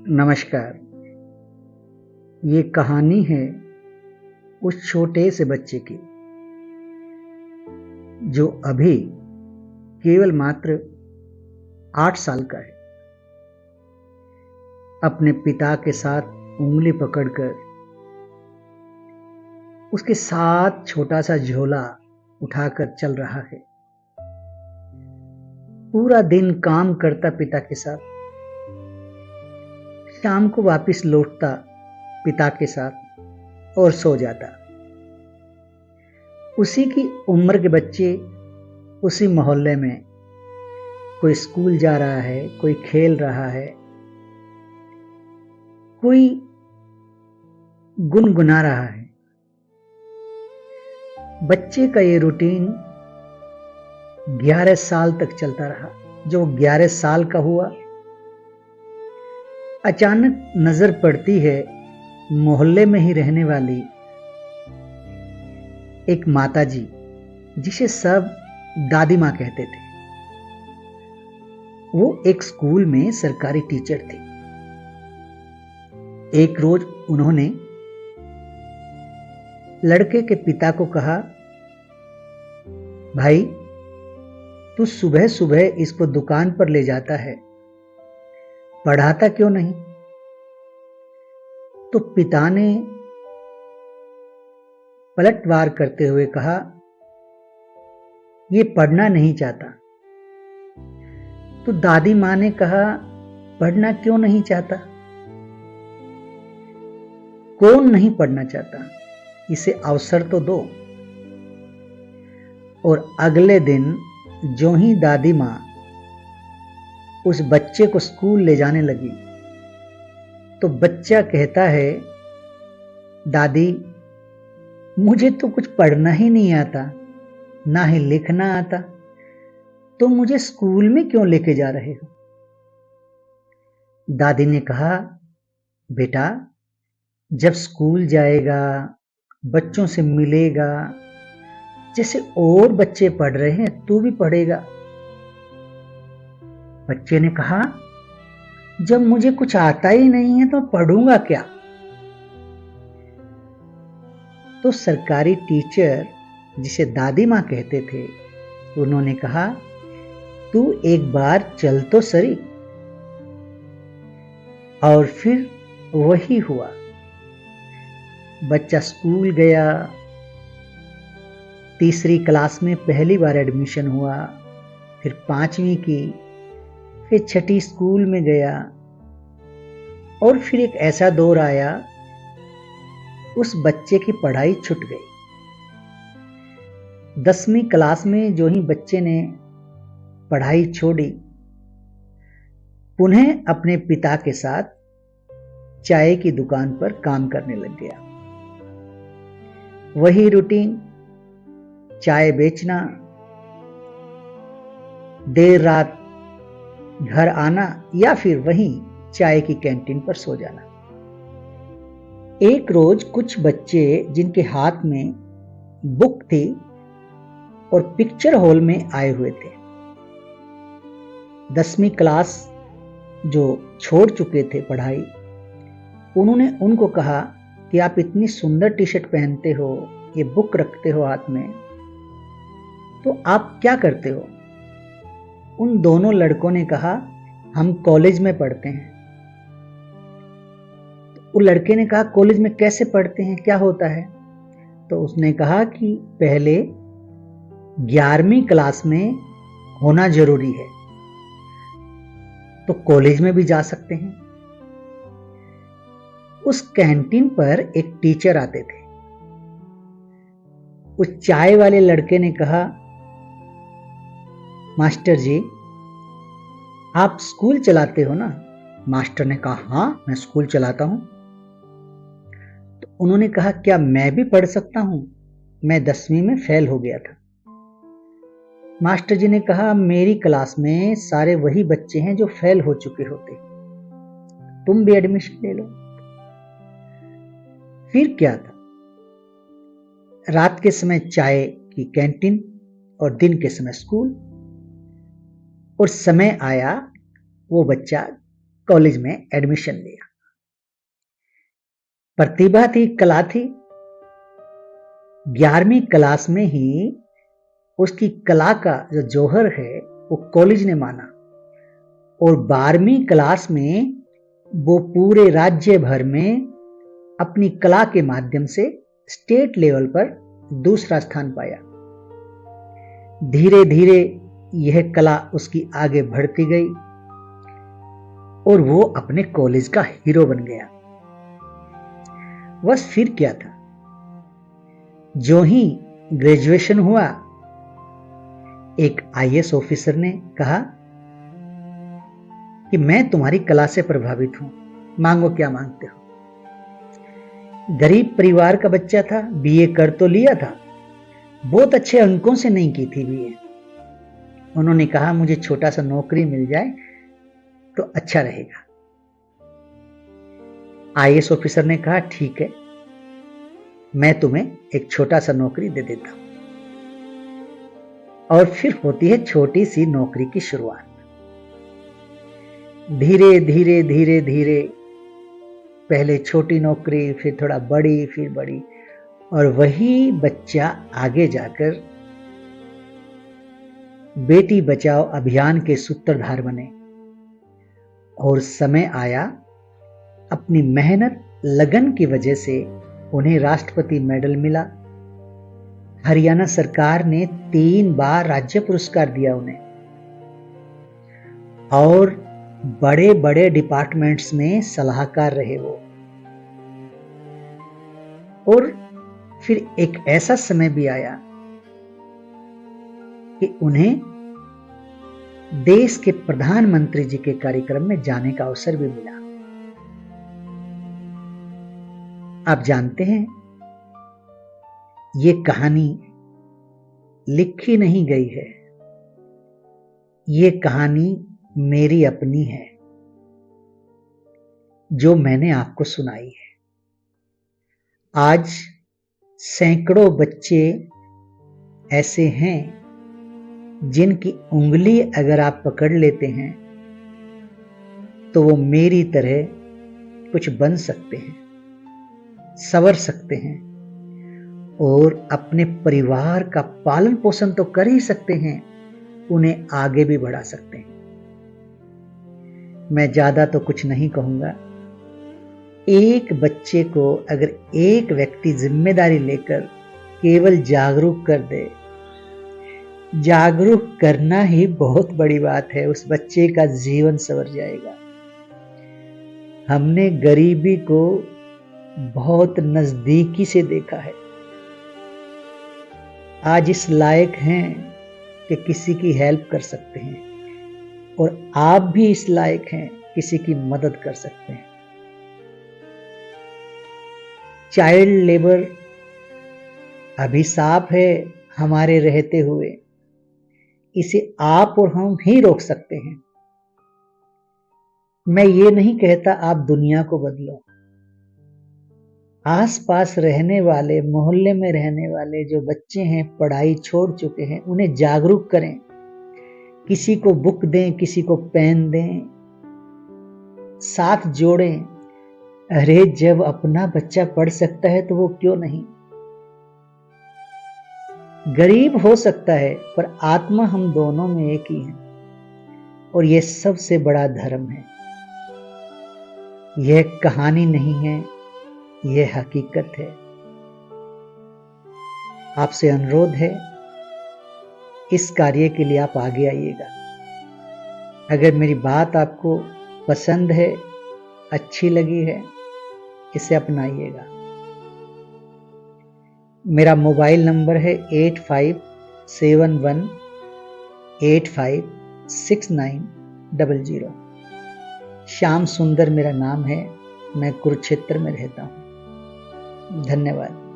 नमस्कार। ये कहानी है उस छोटे से बच्चे की जो अभी केवल मात्र 8 साल का है। अपने पिता के साथ उंगली पकड़कर उसके साथ छोटा सा झोला उठाकर चल रहा है। पूरा दिन काम करता पिता के साथ, शाम को वापस लौटता पिता के साथ और सो जाता। उसी की उम्र के बच्चे उसी मोहल्ले में, कोई स्कूल जा रहा है, कोई खेल रहा है, कोई गुनगुना रहा है। बच्चे का ये रूटीन 11 साल तक चलता रहा। जो 11 साल का हुआ, अचानक नजर पड़ती है मोहल्ले में ही रहने वाली एक माताजी, जिसे सब दादी माँ कहते थे। वो एक स्कूल में सरकारी टीचर थी। एक रोज उन्होंने लड़के के पिता को कहा, भाई तू सुबह सुबह इसको दुकान पर ले जाता है, पढ़ाता क्यों नहीं? तो पिता ने पलटवार करते हुए कहा, ये पढ़ना नहीं चाहता। तो दादी मां ने कहा, पढ़ना क्यों नहीं चाहता? कौन नहीं पढ़ना चाहता? इसे अवसर तो दो। और अगले दिन जो ही दादी मां उस बच्चे को स्कूल ले जाने लगी, तो बच्चा कहता है, दादी मुझे तो कुछ पढ़ना ही नहीं आता, ना ही लिखना आता, तो मुझे स्कूल में क्यों लेके जा रहे हो? दादी ने कहा, बेटा जब स्कूल जाएगा, बच्चों से मिलेगा, जैसे और बच्चे पढ़ रहे हैं तू भी पढ़ेगा। बच्चे ने कहा, जब मुझे कुछ आता ही नहीं है तो पढ़ूंगा क्या? तो सरकारी टीचर, जिसे दादी मां कहते थे, उन्होंने कहा, तू एक बार चल तो सही। और फिर वही हुआ। बच्चा स्कूल गया, तीसरी क्लास में पहली बार एडमिशन हुआ, फिर 5वीं की, फिर 6ठी स्कूल में गया। और फिर एक ऐसा दौर आया, उस बच्चे की पढ़ाई छूट गई। 10वीं क्लास में जो ही बच्चे ने पढ़ाई छोड़ी, पुनः अपने पिता के साथ चाय की दुकान पर काम करने लग गया। वही रूटीन, चाय बेचना, देर रात घर आना, या फिर वहीं चाय की कैंटीन पर सो जाना। एक रोज कुछ बच्चे जिनके हाथ में बुक थी और पिक्चर हॉल में आए हुए थे। 10वीं क्लास जो छोड़ चुके थे पढ़ाई, उन्होंने उनको कहा कि आप इतनी सुंदर टी शर्ट पहनते हो, ये बुक रखते हो हाथ में, तो आप क्या करते हो? उन दोनों लड़कों ने कहा, हम कॉलेज में पढ़ते हैं। तो लड़के ने कहा, कॉलेज में कैसे पढ़ते हैं, क्या होता है? तो उसने कहा कि पहले 11वीं क्लास में होना जरूरी है, तो कॉलेज में भी जा सकते हैं। उस कैंटीन पर एक टीचर आते थे। उस चाय वाले लड़के ने कहा, मास्टर जी आप स्कूल चलाते हो ना? मास्टर ने कहा, हाँ मैं स्कूल चलाता हूं। तो उन्होंने कहा, क्या मैं भी पढ़ सकता हूं? मैं 10वीं में फेल हो गया था। मास्टर जी ने कहा, मेरी क्लास में सारे वही बच्चे हैं जो फेल हो चुके होते, तुम भी एडमिशन ले लो। फिर क्या था, रात के समय चाय की कैंटीन और दिन के समय स्कूल। और समय आया, वो बच्चा कॉलेज में एडमिशन लिया। प्रतिभा थी, कला थी। 11वीं क्लास में ही उसकी कला का जो जौहर है वो कॉलेज ने माना, और 12वीं क्लास में वो पूरे राज्य भर में अपनी कला के माध्यम से स्टेट लेवल पर दूसरा स्थान पाया। धीरे धीरे यह कला उसकी आगे बढ़ती गई और वो अपने कॉलेज का हीरो बन गया। बस फिर क्या था, जो ही ग्रेजुएशन हुआ, एक आईएएस ऑफिसर ने कहा कि मैं तुम्हारी कला से प्रभावित हूं, मांगो क्या मांगते हो। गरीब परिवार का बच्चा था, बीए कर तो लिया था, बहुत अच्छे अंकों से नहीं की थी बीए। उन्होंने कहा मुझे छोटा सा नौकरी मिल जाए तो अच्छा रहेगा। आईएएस ऑफिसर ने कहा ठीक है, मैं तुम्हें एक छोटा सा नौकरी दे देता हूं। और फिर होती है छोटी सी नौकरी की शुरुआत। धीरे धीरे धीरे धीरे पहले छोटी नौकरी, फिर थोड़ा बड़ी, फिर बड़ी, और वही बच्चा आगे जाकर बेटी बचाओ अभियान के सूत्रधार बने। और समय आया, अपनी मेहनत लगन की वजह से उन्हें राष्ट्रपति मेडल मिला। हरियाणा सरकार ने 3 बार राज्य पुरस्कार दिया उन्हें, और बड़े बड़े डिपार्टमेंट्स में सलाहकार रहे वो। और फिर एक ऐसा समय भी आया कि उन्हें देश के प्रधानमंत्री जी के कार्यक्रम में जाने का अवसर भी मिला। आप जानते हैं, ये कहानी लिखी नहीं गई है, ये कहानी मेरी अपनी है जो मैंने आपको सुनाई है। आज सैकड़ों बच्चे ऐसे हैं जिनकी उंगली अगर आप पकड़ लेते हैं तो वो मेरी तरह कुछ बन सकते हैं, संवर सकते हैं, और अपने परिवार का पालन पोषण तो कर ही सकते हैं, उन्हें आगे भी बढ़ा सकते हैं। मैं ज्यादा तो कुछ नहीं कहूंगा। एक बच्चे को अगर एक व्यक्ति जिम्मेदारी लेकर केवल जागरूक कर दे, जागरूक करना ही बहुत बड़ी बात है, उस बच्चे का जीवन संवर जाएगा। हमने गरीबी को बहुत नजदीकी से देखा है। आज इस लायक हैं कि किसी की हेल्प कर सकते हैं, और आप भी इस लायक हैं किसी की मदद कर सकते हैं। चाइल्ड लेबर अभिशाप है हमारे रहते हुए, इसे आप और हम ही रोक सकते हैं। मैं ये नहीं कहता आप दुनिया को बदलो। आसपास रहने वाले, मोहल्ले में रहने वाले जो बच्चे हैं, पढ़ाई छोड़ चुके हैं, उन्हें जागरूक करें। किसी को बुक दें, किसी को पेन दें, साथ जोड़ें। अरे जब अपना बच्चा पढ़ सकता है तो वो क्यों नहीं। गरीब हो सकता है पर आत्मा हम दोनों में एक ही है, और यह सबसे बड़ा धर्म है। यह कहानी नहीं है, यह हकीकत है। आपसे अनुरोध है, इस कार्य के लिए आप आगे आइएगा। अगर मेरी बात आपको पसंद है, अच्छी लगी है, इसे अपनाइएगा। मेरा मोबाइल नंबर है 8571856900। श्याम सुंदर मेरा नाम है। मैं कुरुक्षेत्र में रहता हूँ। धन्यवाद।